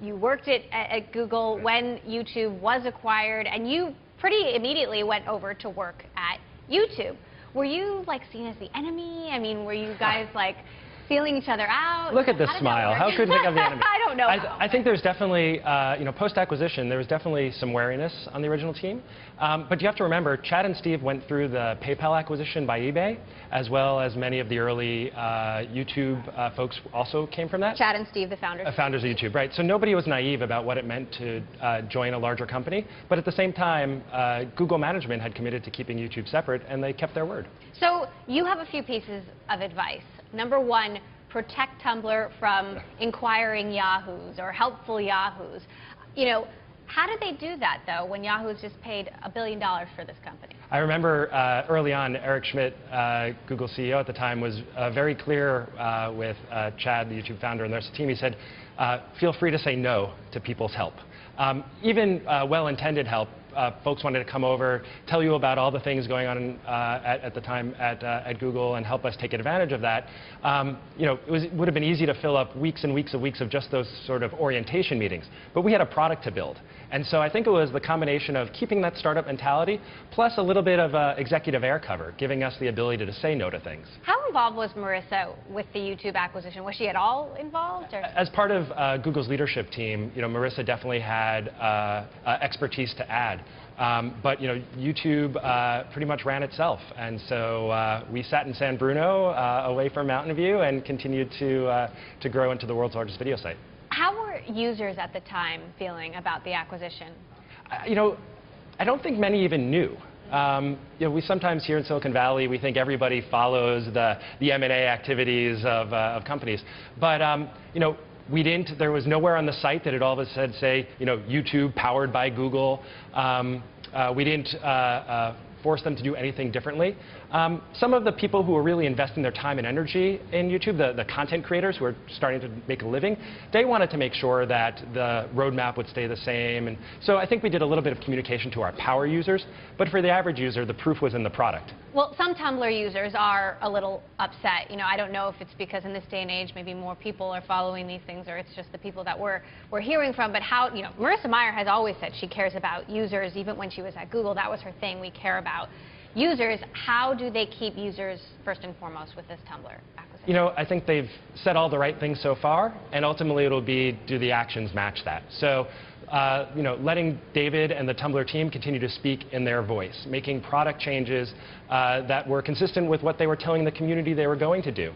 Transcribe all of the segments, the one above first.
You worked at Google when YouTube was acquired, and you pretty immediately went over to work at YouTube. Were you like seen as the enemy? I mean, were you guys like feeling each other out? Look at this smile. How could you think of the enemy? I don't know. I think there's definitely, post-acquisition, there was definitely some wariness on the original team. But you have to remember, Chad and Steve went through the PayPal acquisition by eBay, as well as many of the early YouTube folks also came from that. Chad and Steve, the founders. Founders of YouTube, right. So nobody was naive about what it meant to join a larger company. But at the same time, Google management had committed to keeping YouTube separate, and they kept their word. So you have a few pieces of advice. Number one, protect Tumblr from inquiring Yahoos or helpful Yahoos. You know, how did they do that, though, when Yahoo's just paid $1 billion for this company? I remember early on, Eric Schmidt, Google CEO at the time, was very clear with Chad, the YouTube founder, and the rest of the team. He said, feel free to say no to people's help. Even well-intended help. Folks wanted to come over, tell you about all the things going on at the time at Google and help us take advantage of that. It would have been easy to fill up weeks and weeks of just those sort of orientation meetings. But we had a product to build. And so I think it was the combination of keeping that startup mentality, plus a little bit of executive air cover, giving us the ability to say no to things. How involved was Marissa with the YouTube acquisition? Was she at all involved? Or? As part of Google's leadership team, Marissa definitely had expertise to add. But YouTube pretty much ran itself, and so we sat in San Bruno, away from Mountain View, and continued to grow into the world's largest video site. How were users at the time feeling about the acquisition? I don't think many even knew. We sometimes here in Silicon Valley, we think everybody follows the M&A activities of companies, but we didn't. There was nowhere on the site that it all of a sudden say, YouTube powered by Google. We didn't force them to do anything differently. Some of the people who are really investing their time and energy in YouTube, the content creators who are starting to make a living, they wanted to make sure that the roadmap would stay the same. And so I think we did a little bit of communication to our power users. But for the average user, the proof was in the product. Well, some Tumblr users are a little upset. I don't know if it's because in this day and age maybe more people are following these things, or it's just the people that we're hearing from. But how, Marissa Mayer has always said she cares about users. Even when she was at Google, that was her thing. We care about users. How do they keep users first and foremost with this Tumblr acquisition? I think they've said all the right things so far, and ultimately it'll be, do the actions match that? So, letting David and the Tumblr team continue to speak in their voice, making product changes that were consistent with what they were telling the community they were going to do.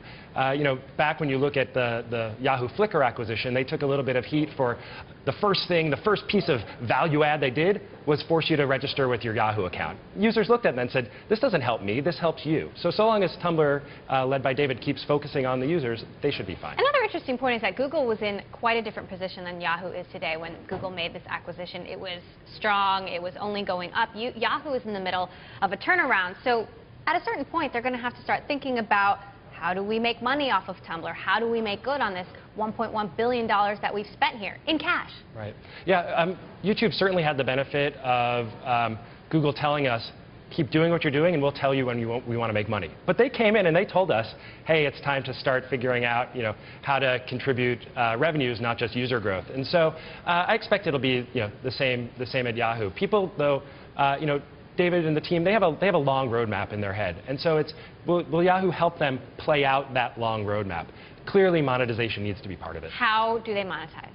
Back when you look at the Yahoo Flickr acquisition, they took a little bit of heat for the first piece of value add they did was force you to register with your Yahoo account. Users looked at it and said, this doesn't help me, this helps you. So long as Tumblr, led by David, keeps focusing on the users, they should be fine. Another interesting point is that Google was in quite a different position than Yahoo is today. When Google made this acquisition, it was strong, it was only going up. Yahoo is in the middle of a turnaround. So at a certain point, they're going to have to start thinking about, how do we make money off of Tumblr? How do we make good on this $1.1 billion that we've spent here in cash? Right. Yeah, YouTube certainly had the benefit of Google telling us, keep doing what you're doing and we'll tell you when we want to make money. But they came in and they told us, hey, it's time to start figuring out how to contribute revenues, not just user growth. And so I expect it'll be the same at Yahoo. People, though, David and the team, they have a long roadmap in their head. And so will Yahoo help them play out that long roadmap? Clearly, monetization needs to be part of it. How do they monetize?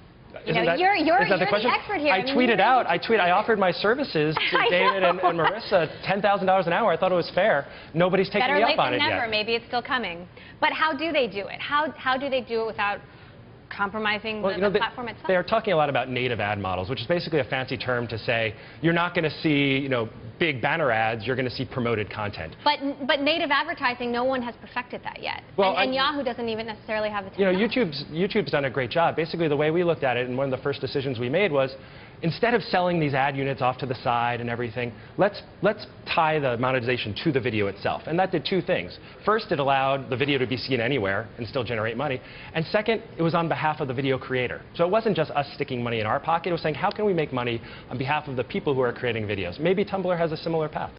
You're the expert here. I tweeted out. I offered my services to David and Marissa $10,000 an hour. I thought it was fair. Nobody's taking me up on it yet. Better late than never. Maybe it's still coming. But how do they do it? How do they do it without compromising the platform itself? They are talking a lot about native ad models, which is basically a fancy term to say you're not going to see big banner ads, you're going to see promoted content. But native advertising, no one has perfected that yet. Well, and Yahoo doesn't even necessarily have the technology. YouTube's done a great job. Basically, the way we looked at it, and one of the first decisions we made was, instead of selling these ad units off to the side and everything, let's tie the monetization to the video itself. And that did two things. First, it allowed the video to be seen anywhere and still generate money. And second, it was on behalf of the video creator. So it wasn't just us sticking money in our pocket. It was saying, how can we make money on behalf of the people who are creating videos? Maybe Tumblr has a similar path.